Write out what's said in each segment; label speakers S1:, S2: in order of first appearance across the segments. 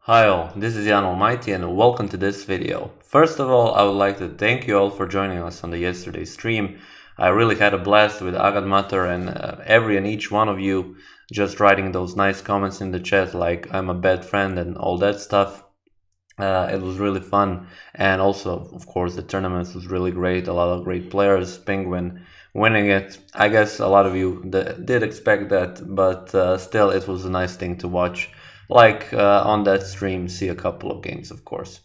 S1: Hi all, this is Jan Almighty and welcome to this video. First of all, I would like to thank you all for joining us on the yesterday's stream. I really had a blast with Agadmatter and every and each one of you just writing those nice comments in the chat like I'm a bad friend and all that stuff. It was really fun, and also of course the tournament was really great, a lot of great players, Penguin winning it. I guess a lot of you did expect that, but still it was a nice thing to watch. Like on that stream, see a couple of games, of course.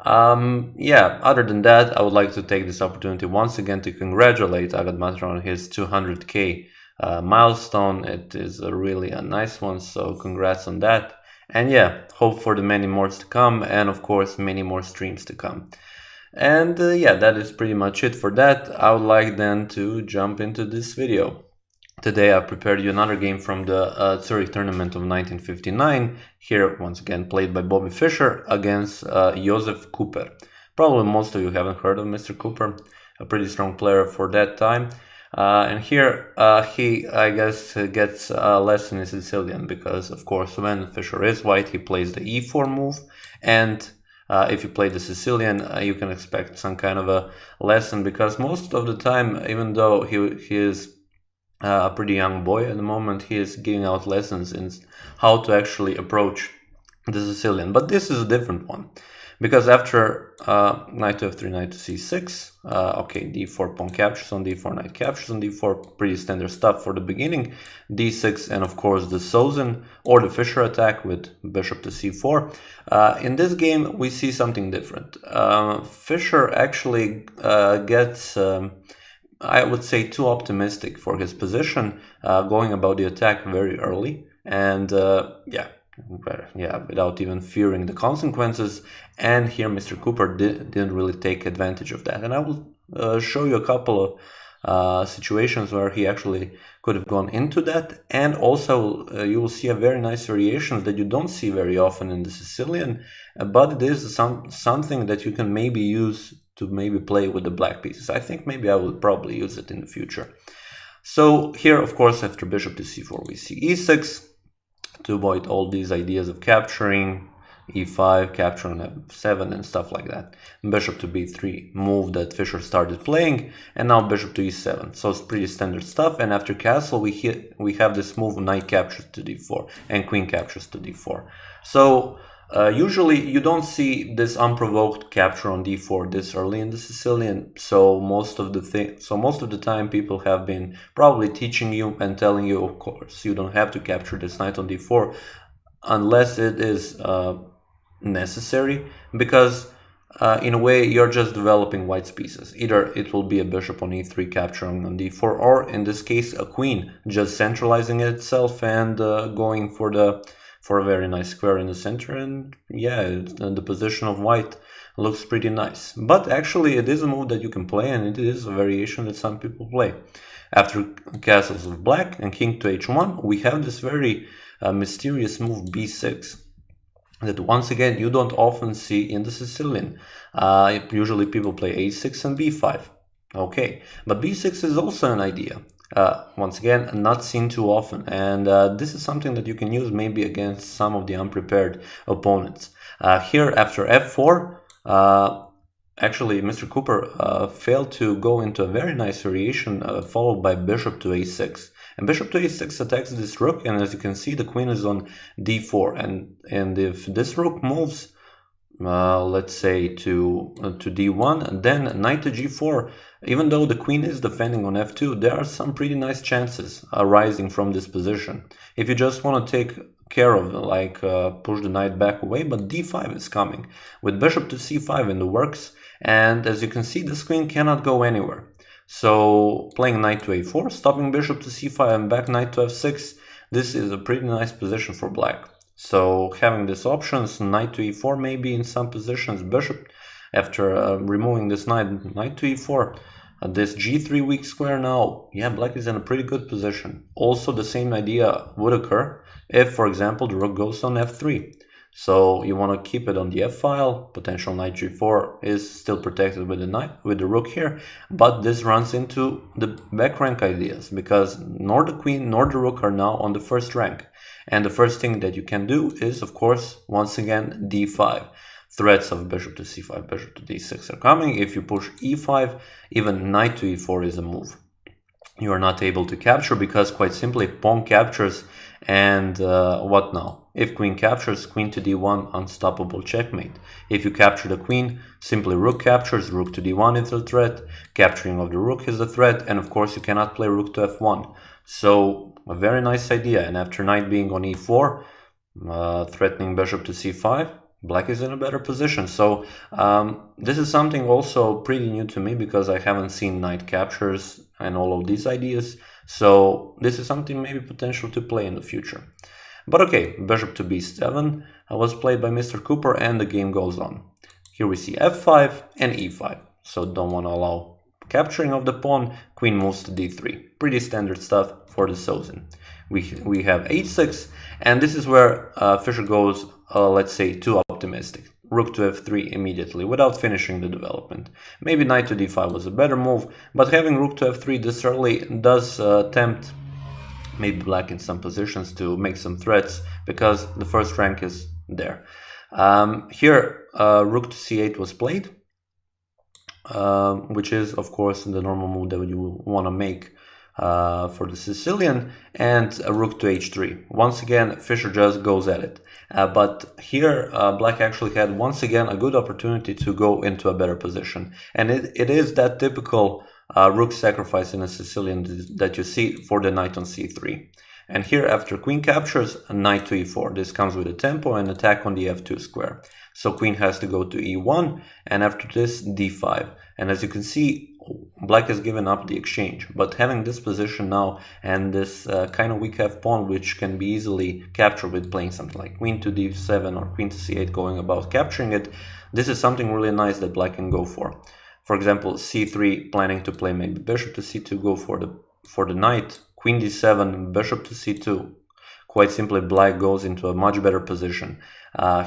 S1: Yeah, other than that, I would like to take this opportunity once again to congratulate Agadmatter on his 200k milestone. It is really a nice one, so congrats on that. And yeah, hope for the many more to come, and of course many more streams to come. And yeah, that is pretty much it for that. I would like then to jump into this video. Today I prepared you another game from the Zurich tournament of 1959, here once again played by Bobby Fischer against Josef Kupper. Probably most of you haven't heard of Mr. Kupper, a pretty strong player for that time. And here he, I guess, gets a lesson in Sicilian, because of course when Fischer is white he plays the e4 move, and if you play the Sicilian you can expect some kind of a lesson, because most of the time, even though he is a pretty young boy at the moment, he is giving out lessons in how to actually approach the Sicilian. But this is a different one, because after knight to f3, knight to c6, okay, d4 pawn captures on d4, knight captures on d4, pretty standard stuff for the beginning, d6, and of course the Sozin or the Fischer attack with bishop to c4. In this game we see something different. Fischer actually gets I would say too optimistic for his position, going about the attack very early, and yeah, without even fearing the consequences. And here Mr. Kupper didn't really take advantage of that, and I will show you a couple of situations where he actually could have gone into that, and also you will see a very nice variation that you don't see very often in the Sicilian, but it is something that you can maybe use to maybe play with the black pieces. I think maybe I will probably use it in the future. So here, of course, after bishop to c4, we see e6 to avoid all these ideas of capturing, e5, capture on f7 and stuff like that. Bishop to b3, move that Fischer started playing, and now bishop to e7. So it's pretty standard stuff. And after castle, we have this move, knight captures to d4 and queen captures to d4. So usually you don't see this unprovoked capture on d4 this early in the Sicilian, so most of the time people have been probably teaching you and telling you, of course, you don't have to capture this knight on d4 unless it is necessary, because in a way you're just developing white's pieces. Either it will be a bishop on e3 capturing on d4, or in this case a queen just centralizing itself and going for a very nice square in the center, and yeah, the position of white looks pretty nice. But actually it is a move that you can play, and it is a variation that some people play. After castles of black and king to h1, we have this very mysterious move b6 that once again you don't often see in the Sicilian. Usually people play a6 and b5. Okay, but b6 is also an idea. Once again, not seen too often, and this is something that you can use maybe against some of the unprepared opponents. Here, after f4, actually Mr. Kupper failed to go into a very nice variation, followed by bishop to a6. And bishop to a6 attacks this rook, and as you can see, the queen is on d4, and if this rook moves, let's say to d1, then knight to g4, even though the queen is defending on f2, there are some pretty nice chances arising from this position. If you just want to take care of, like, push the knight back away, but d5 is coming with bishop to c5 in the works, and as you can see, this queen cannot go anywhere. So playing knight to a4, stopping bishop to c5 and back knight to f6, this is a pretty nice position for black. So having these options, knight to e4 maybe in some positions, bishop, after removing this knight to e4, this g3 weak square now, yeah, black is in a pretty good position. Also the same idea would occur if, for example, the rook goes on f3. So you want to keep it on the f file. Potential knight g4 is still protected with the knight, with the rook here, but this runs into the back rank ideas because nor the queen nor the rook are now on the first rank. And the first thing that you can do is, of course, once again, d5. Threats of bishop to c5, bishop to d6 are coming. If you push e5, even knight to e4 is a move. You are not able to capture because, quite simply, pawn captures, and what now? If queen captures, queen to d1, unstoppable checkmate. If you capture the queen, simply rook captures, rook to d1 is a threat, capturing of the rook is a threat, and of course you cannot play rook to f1. So a very nice idea, and after knight being on e4, threatening bishop to c5, black is in a better position. So this is something also pretty new to me because I haven't seen knight captures and all of these ideas. So this is something maybe potential to play in the future. But okay, bishop to b7 was played by Mr. Kupper and the game goes on. Here we see f5 and e5. So don't want to allow capturing of the pawn. Queen moves to d3. Pretty standard stuff for the Sozin. We have h6, and this is where Fischer goes, let's say, too optimistic. Rook to f3 immediately, without finishing the development. Maybe knight to d5 was a better move, but having rook to f3 this early does tempt maybe black in some positions to make some threats, because the first rank is there. Here, rook to c8 was played, which is, of course, the normal move that you want to make for the Sicilian, and a rook to h3. Once again, Fischer just goes at it. But here, black actually had once again a good opportunity to go into a better position. And it is that typical rook sacrifice in a Sicilian that you see for the knight on c3. And here, after queen captures, a knight to e4. This comes with a tempo and attack on the f2 square. So queen has to go to e1, and after this, d5. And as you can see, black has given up the exchange, but having this position now and this kind of weak f pawn, which can be easily captured with playing something like queen to d7 or queen to c8, going about capturing it, this is something really nice that black can go for. For example, c3, planning to play maybe bishop to c2, go for the knight, queen d7, bishop to c2. Quite simply, black goes into a much better position.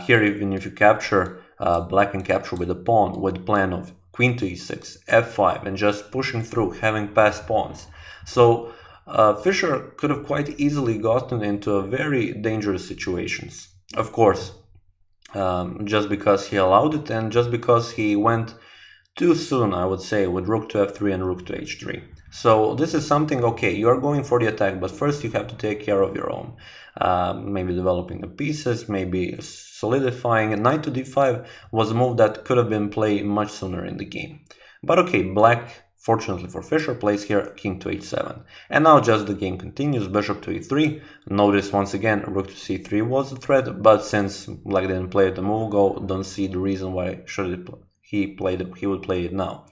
S1: Here, even if you capture, black can capture with a pawn with plan of queen to e6, f5, and just pushing through, having passed pawns. So Fischer could have quite easily gotten into a very dangerous situations. Of course, just because he allowed it and just because he went too soon, I would say, with rook to f3 and rook to h3. So this is something, okay, you are going for the attack, but first you have to take care of your own. Maybe developing the pieces, maybe solidifying. And knight to d5 was a move that could have been played much sooner in the game. But okay, black, fortunately for Fischer, plays here king to h7. And now just the game continues, bishop to e3. Notice once again, rook to c3 was a threat, but since black didn't play the move, don't see the reason why he would play it now.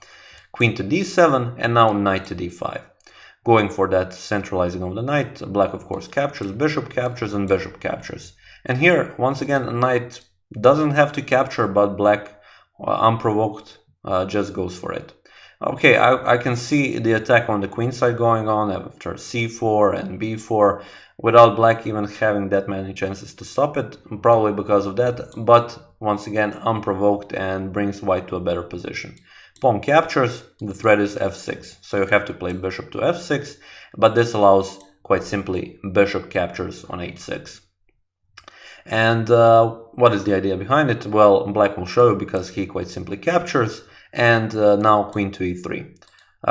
S1: Queen to d7, and now knight to d5. Going for that centralizing of the knight, black of course captures, and bishop captures. And here, once again, knight doesn't have to capture, but black, unprovoked, just goes for it. Okay, I can see the attack on the queen side going on after c4 and b4, without black even having that many chances to stop it, probably because of that, but once again, unprovoked, and brings white to a better position. Pawn captures, the threat is f6, so you have to play bishop to f6, but this allows, quite simply, bishop captures on h6. And what is the idea behind it? Well, black will show you because he quite simply captures, and now queen to e3.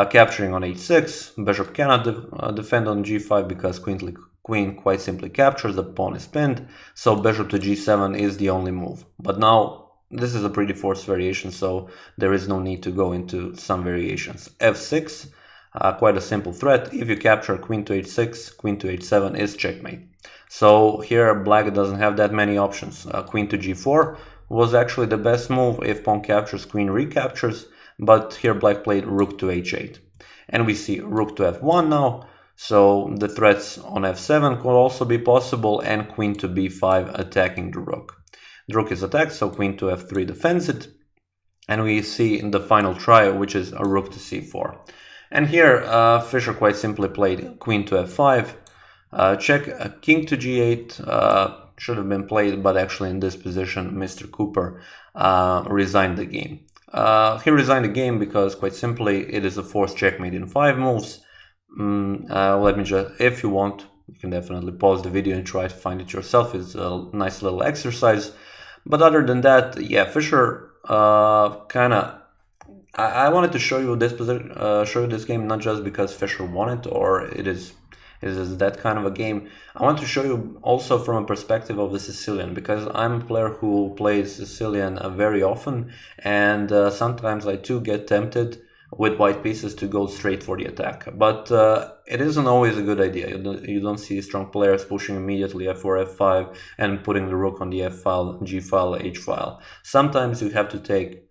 S1: Capturing on h6, bishop cannot defend on g5 because queen quite simply captures, the pawn is pinned, so bishop to g7 is the only move. But now, this is a pretty forced variation, so there is no need to go into some variations. f6, quite a simple threat. If you capture queen to h6, queen to h7 is checkmate. So here black doesn't have that many options. Queen to g4 was actually the best move if pawn captures, queen recaptures, but here black played rook to h8. And we see rook to f1 now, so the threats on f7 could also be possible, and queen to b5 attacking the rook. The rook is attacked, so queen to f3 defends it, and we see in the final try, which is a rook to c4. And here Fischer quite simply played queen to f5, check, king to g8, should have been played, but actually in this position, Mr. Kupper resigned the game. He resigned the game because, quite simply, it is a forced checkmate in 5 moves. Let me just, if you want, you can definitely pause the video and try to find it yourself. It's a nice little exercise. But other than that, yeah, Fischer I wanted to show you this this game not just because Fischer won it or it is that kind of a game. I want to show you also from a perspective of the Sicilian, because I'm a player who plays Sicilian very often, and sometimes I too get tempted with white pieces to go straight for the attack. But it isn't always a good idea. You don't see strong players pushing immediately f4, f5 and putting the rook on the f file, g file, h file. Sometimes you have to take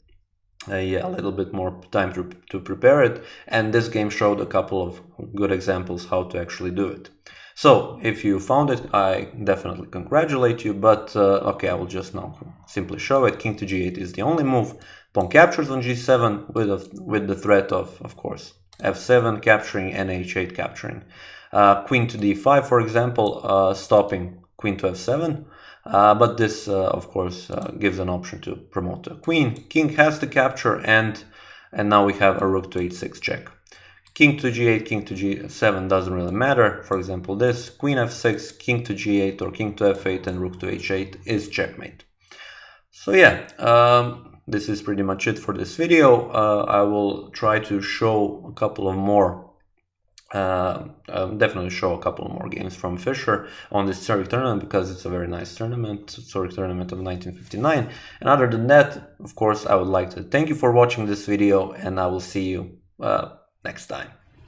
S1: a little bit more time to prepare it, and this game showed a couple of good examples how to actually do it. So if you found it, I definitely congratulate you, but okay, I will just now simply show it. King to g8 is the only move. Pawn captures on g7 with the threat of course, f7 capturing and h8 capturing. Queen to d5, for example, stopping queen to f7. But this, of course, gives an option to promote a queen. King has to capture, and now we have a rook to h6 check. King to g8, king to g7 doesn't really matter. For example, this queen f6, king to g8, or king to f8, and rook to h8 is checkmate. So yeah, this is pretty much it for this video. I will try to show a couple of more. Definitely show a couple more games from Fischer on this Zurich tournament, because it's a very nice tournament, Zurich tournament of 1959. And other than that, of course, I would like to thank you for watching this video, and I will see you next time.